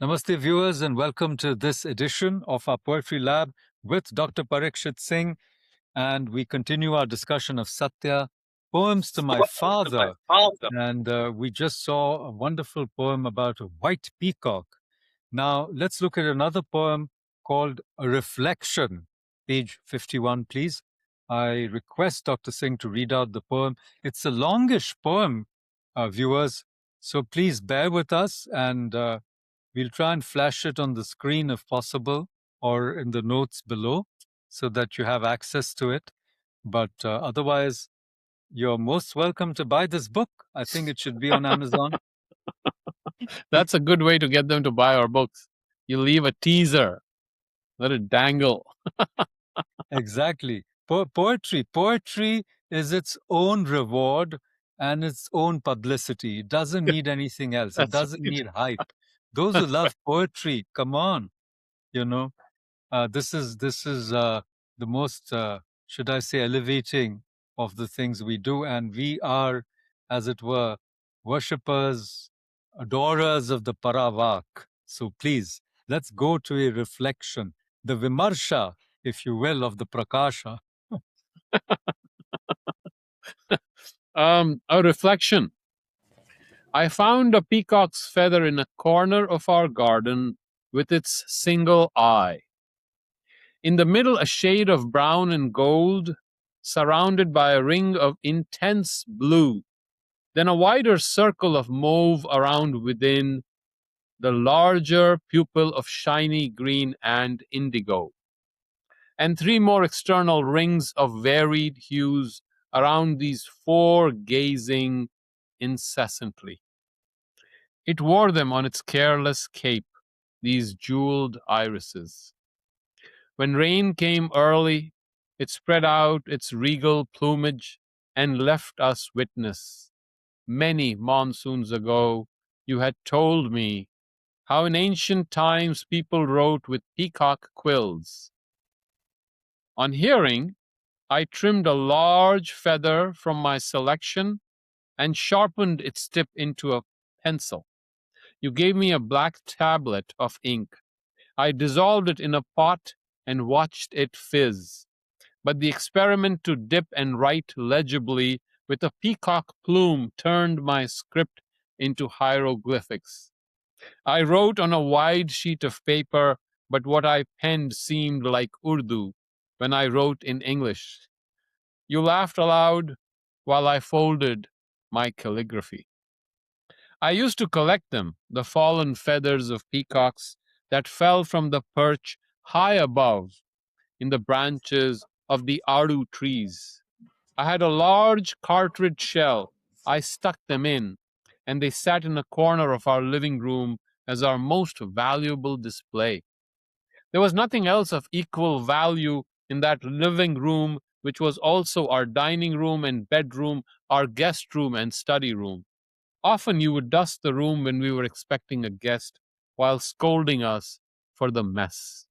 Namaste, viewers, and welcome to this edition of our Poetry Lab with Dr. Parikshit Singh. And we continue our discussion of Satya, Poems to My Father. And we just saw a wonderful poem about a white peacock. Now, let's look at another poem called A Reflection, page 51, please. I request Dr. Singh to read out the poem. It's a longish poem, viewers, so please bear with us and we'll try and flash it on the screen if possible or in the notes below so that you have access to it. But otherwise, you're most welcome to buy this book. I think it should be on Amazon. That's a good way to get them to buy our books. You leave a teaser, let it dangle. Exactly. Poetry is its own reward and its own publicity. It doesn't need anything else. It That's doesn't right. need hype. Those who love poetry, come on, you know. This is the most should I say elevating of the things we do, and we are, as it were, worshippers, adorers of the Paravak. So please, let's go to a reflection, the Vimarsha, if you will, of the Prakasha. A reflection. I found a peacock's feather in a corner of our garden with its single eye. In the middle, a shade of brown and gold, surrounded by a ring of intense blue. Then a wider circle of mauve around within, the larger pupil of shiny green and indigo, and three more external rings of varied hues around these four gazing incessantly. It wore them on its careless cape, these jeweled irises. When rain came early, it spread out its regal plumage and left us witness. Many monsoons ago, you had told me how in ancient times people wrote with peacock quills. On hearing, I trimmed a large feather from my selection and sharpened its tip into a pencil. You gave me a black tablet of ink. I dissolved it in a pot and watched it fizz. But the experiment to dip and write legibly with a peacock plume turned my script into hieroglyphics. I wrote on a wide sheet of paper, but what I penned seemed like Urdu when I wrote in English. You laughed aloud while I folded my calligraphy. I used to collect them, the fallen feathers of peacocks that fell from the perch high above in the branches of the aru trees. I had a large cartridge shell. I stuck them in, and they sat in a corner of our living room as our most valuable display. There was nothing else of equal value in that living room, which was also our dining room and bedroom, our guest room and study room. Often you would dust the room when we were expecting a guest, while scolding us for the mess.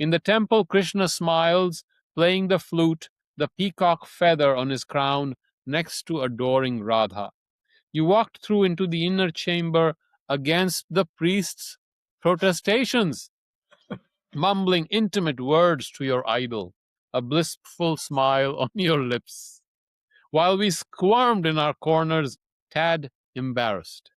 In the temple, Krishna smiles, playing the flute, the peacock feather on his crown, next to adoring Radha. You walked through into the inner chamber against the priest's protestations, mumbling intimate words to your idol, a blissful smile on your lips, while we squirmed in our corners, tad embarrassed.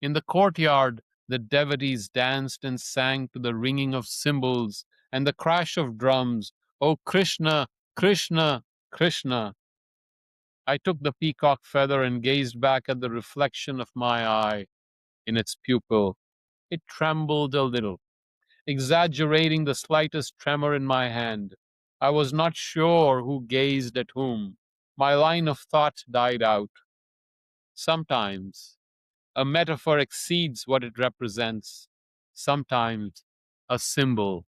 In the courtyard, the devotees danced and sang to the ringing of cymbals and the crash of drums. O Krishna, Krishna, Krishna. I took the peacock feather and gazed back at the reflection of my eye in its pupil. It trembled a little, exaggerating the slightest tremor in my hand. I was not sure who gazed at whom. My line of thought died out. Sometimes a metaphor exceeds what it represents. Sometimes a symbol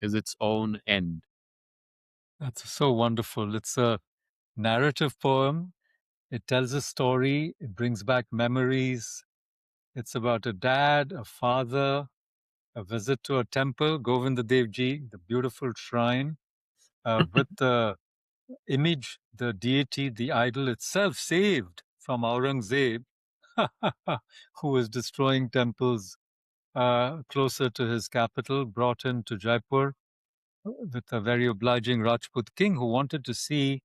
is its own end. That's so wonderful. It's a narrative poem. It tells a story. It brings back memories. It's about a dad, a father, a visit to a temple, Govinda Dev Ji, the beautiful shrine, with the image, the deity, the idol itself saved from Aurangzeb, who was destroying temples closer to his capital, brought into Jaipur with a very obliging Rajput king who wanted to see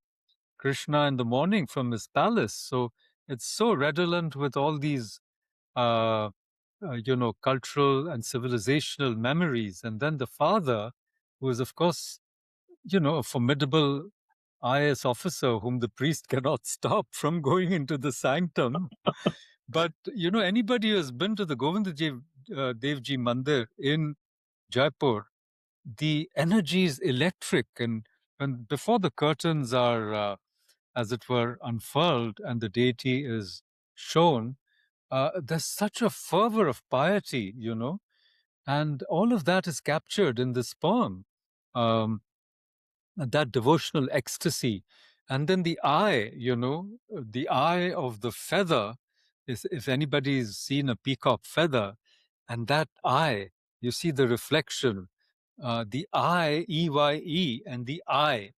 Krishna in the morning from his palace. So it's so redolent with all these, cultural and civilizational memories. And then the father, who is, of course, a formidable IAS officer whom the priest cannot stop from going into the sanctum. But, anybody who has been to the Devji Mandir in Jaipur, the energy is electric. And when before the curtains are, as it were, unfurled and the deity is shown, there's such a fervor of piety, and all of that is captured in this poem. That devotional ecstasy. And then the eye, the eye of the feather is, if anybody's seen a peacock feather, and that eye, you see the reflection, the eye, EYE, and the eye,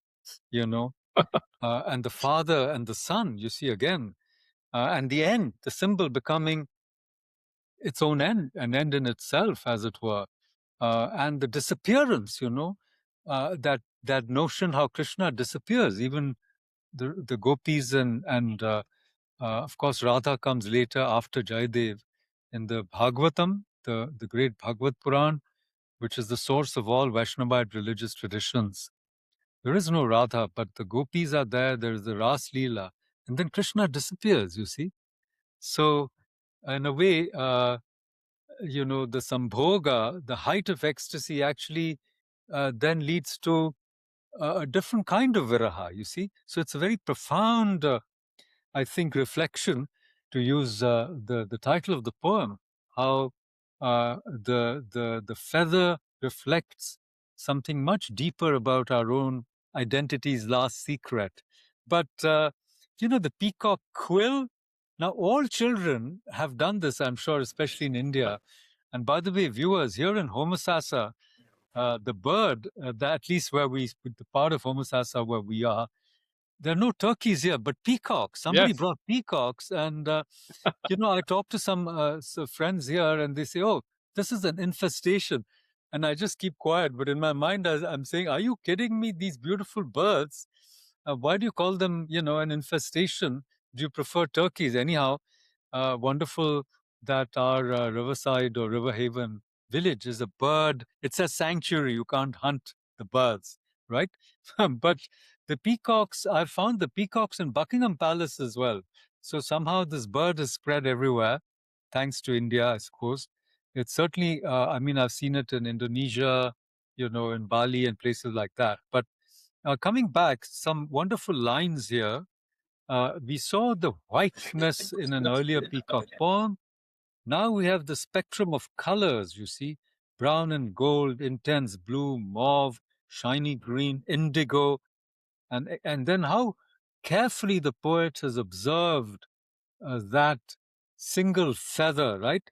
and the father and the son, you see again, and the end, the symbol becoming its own end, an end in itself, as it were, and the disappearance, that notion how Krishna disappears, even the gopis and of course Radha comes later after Jayadev in the Bhagavatam, the great Bhagavad Puran, which is the source of all Vaishnavite religious traditions. There is no Radha, but the gopis are there. There is the Ras Leela, and then Krishna disappears. You see, so in a way, the sambhoga, the height of ecstasy, actually then leads to a different kind of viraha, you see. So it's a very profound, I think, reflection, to use the title of the poem, how the feather reflects something much deeper about our own identity's last secret. But, the peacock quill, now all children have done this, I'm sure, especially in India. And by the way, viewers, here in Homosassa, the bird, at least the part of Homosassa where we are, there are no turkeys here, but peacocks. Somebody Yes. brought peacocks, and I talked to some friends here, and they say, "Oh, this is an infestation," and I just keep quiet. But in my mind, I'm saying, "Are you kidding me? These beautiful birds. Why do you call them, an infestation? Do you prefer turkeys anyhow?" Wonderful that our Riverside or River Haven village is a bird. It's a sanctuary. You can't hunt the birds, right? But the peacocks, I found the peacocks in Buckingham Palace as well. So somehow this bird is spread everywhere, thanks to India, I suppose. It's certainly, I've seen it in Indonesia, in Bali and places like that. But coming back, some wonderful lines here. We saw the whiteness in an earlier peacock poem. Now we have the spectrum of colors, you see, brown and gold, intense blue, mauve, shiny green, indigo, and then how carefully the poet has observed that single feather, right?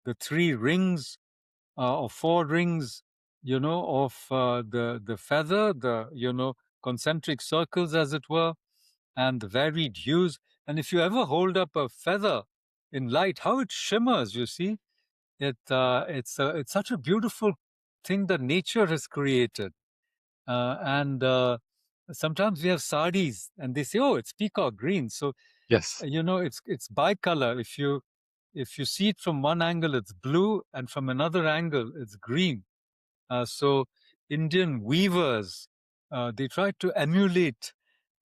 The three rings or four rings, of the feather, the concentric circles, as it were, and the varied hues. And if you ever hold up a feather in light, how it shimmers, you see, it's such a beautiful thing that nature has created. And sometimes we have saris, and they say, "Oh, it's peacock green." So Yes. it's bicolor. If you see it from one angle, it's blue, and from another angle, it's green. So Indian weavers, they try to emulate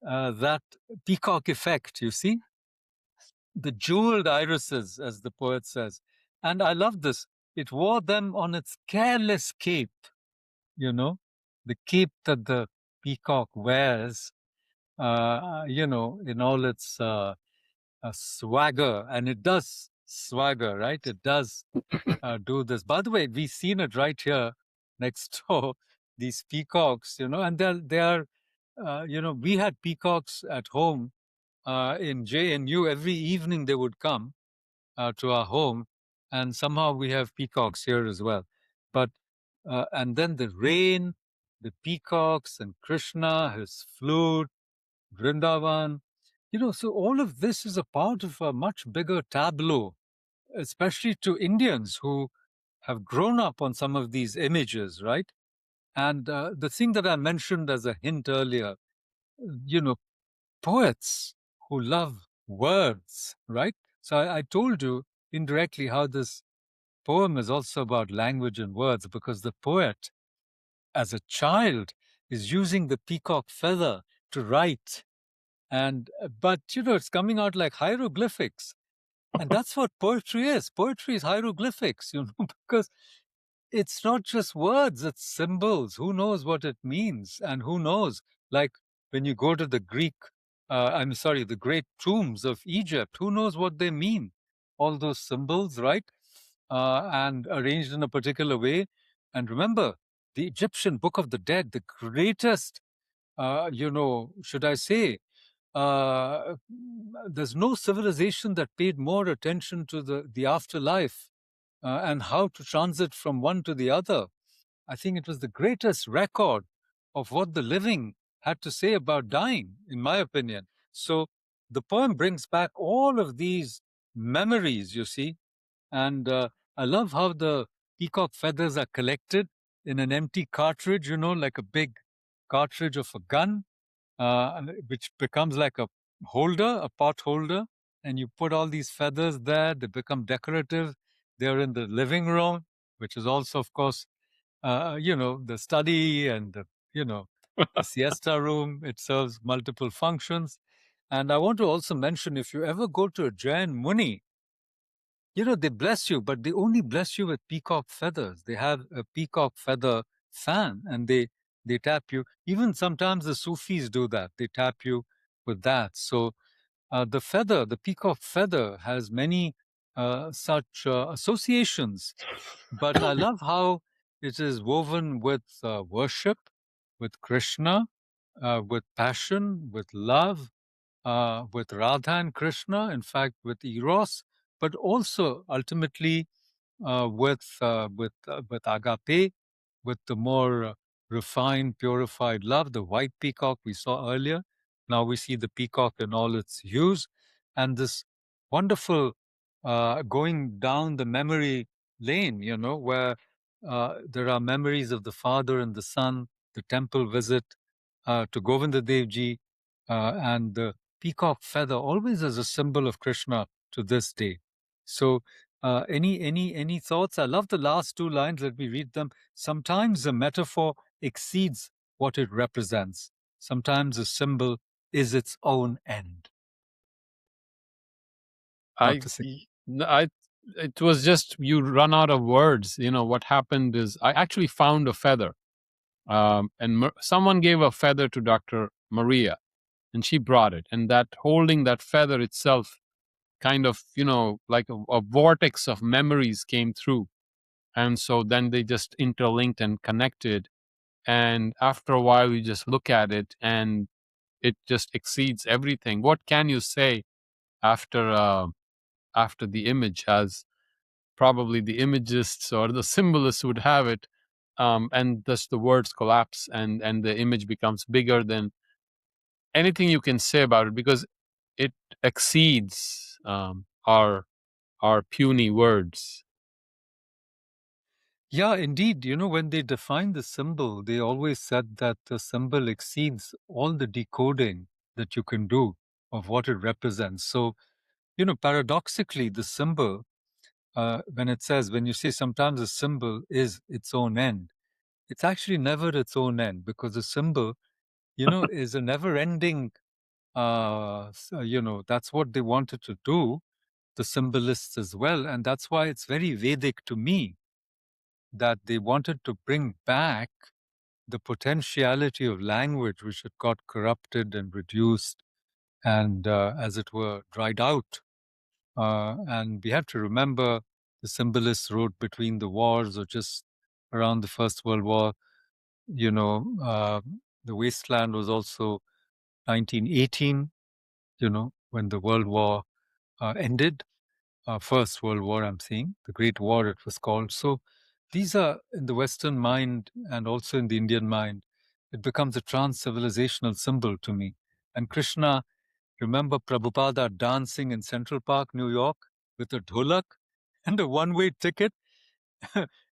that peacock effect, you see, the jeweled irises, as the poet says. And I love this. It wore them on its careless cape, the cape that the peacock wears, in all its swagger. And it does swagger, right? It does do this. By the way, we've seen it right here next door, these peacocks, and they are, we had peacocks at home in JNU. Every evening they would come to our home, and somehow we have peacocks here as well. But and then the rain, the peacocks, and Krishna, his flute, Vrindavan, so all of this is a part of a much bigger tableau, especially to Indians who have grown up on some of these images, right? And the thing that I mentioned as a hint earlier, you know, poets who love words, right? So I told you indirectly how this poem is also about language and words, because the poet, as a child, is using the peacock feather to write. And but it's coming out like hieroglyphics. And that's what poetry is. Poetry is hieroglyphics, because it's not just words, it's symbols. Who knows what it means? And who knows, like when you go to the the great tombs of Egypt, who knows what they mean? All those symbols, right? And arranged in a particular way. And remember, the Egyptian Book of the Dead, the greatest, should I say, uh, there's no civilization that paid more attention to the afterlife and how to transit from one to the other. I think it was the greatest record of what the living had to say about dying, in my opinion. So the poem brings back all of these memories, you see. And I love how the peacock feathers are collected in an empty cartridge, like a big cartridge of a gun, which becomes like a holder, a pot holder. And you put all these feathers there, they become decorative. They're in the living room, which is also, of course, the study and the siesta room. It serves multiple functions. And I want to also mention, if you ever go to a Jain Muni, they bless you, but they only bless you with peacock feathers. They have a peacock feather fan, and they tap you. Even sometimes the Sufis do that. They tap you with that. So the peacock feather, has many such associations. But I love how it is woven with worship, with Krishna, with passion, with love, with Radha and Krishna, in fact, with Eros, but also ultimately with agape, with the more refined, purified love, the white peacock we saw earlier. Now we see the peacock in all its hues, and this wonderful going down the memory lane, where there are memories of the father and the son, the temple visit to Govinda Dev Ji, and the peacock feather always as a symbol of Krishna to this day. So any thoughts? I love the last two lines. Let me read them. Sometimes a metaphor exceeds what it represents. Sometimes a symbol is its own end. I, Dr. Singh. I, it was just you run out of words. What happened is I actually found a feather, and someone gave a feather to Dr. Maria, and she brought it, and that holding that feather itself, kind of like a vortex of memories came through, and so then they just interlinked and connected, and after a while you just look at it and it just exceeds everything. What can you say after after the image, as probably the imagists or the symbolists would have it, and thus the words collapse and the image becomes bigger than anything you can say about it, because it exceeds our puny words. Yeah, indeed. When they defined the symbol, they always said that the symbol exceeds all the decoding that you can do of what it represents. So, paradoxically, the symbol, when you say sometimes a symbol is its own end, it's actually never its own end, because a symbol, is a never ending, that's what they wanted to do, the symbolists as well. And that's why it's very Vedic to me, that they wanted to bring back the potentiality of language, which had got corrupted and reduced and, as it were, dried out. And we have to remember the symbolists wrote between the wars or just around the First World War. The wasteland was also 1918, when the World War ended. First World War, I'm saying, the Great War, it was called. So these are in the Western mind and also in the Indian mind. It becomes a trans-civilizational symbol to me. And Krishna, remember Prabhupada dancing in Central Park, New York, with a dholak and a one-way ticket?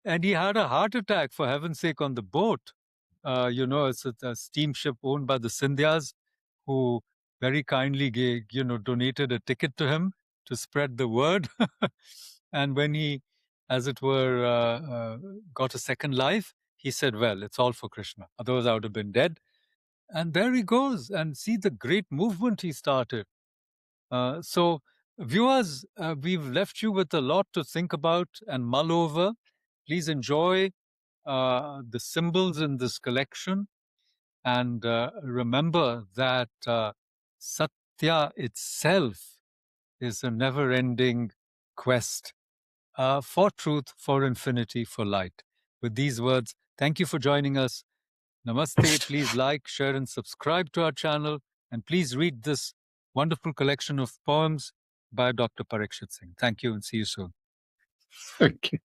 And he had a heart attack, for heaven's sake, on the boat. It's a steamship owned by the Scindias, who very kindly donated a ticket to him to spread the word. And when he, as it were, got a second life, he said, well, it's all for Krishna. Otherwise, I would have been dead. And there he goes. And see the great movement he started. So, viewers, we've left you with a lot to think about and mull over. Please enjoy the symbols in this collection, and remember that Satya itself is a never-ending quest for truth, for infinity, for light. With these words, thank you for joining us. Namaste. Please like, share, and subscribe to our channel. And please read this wonderful collection of poems by Dr. Parikshit Singh. Thank you, and see you soon. Thank you.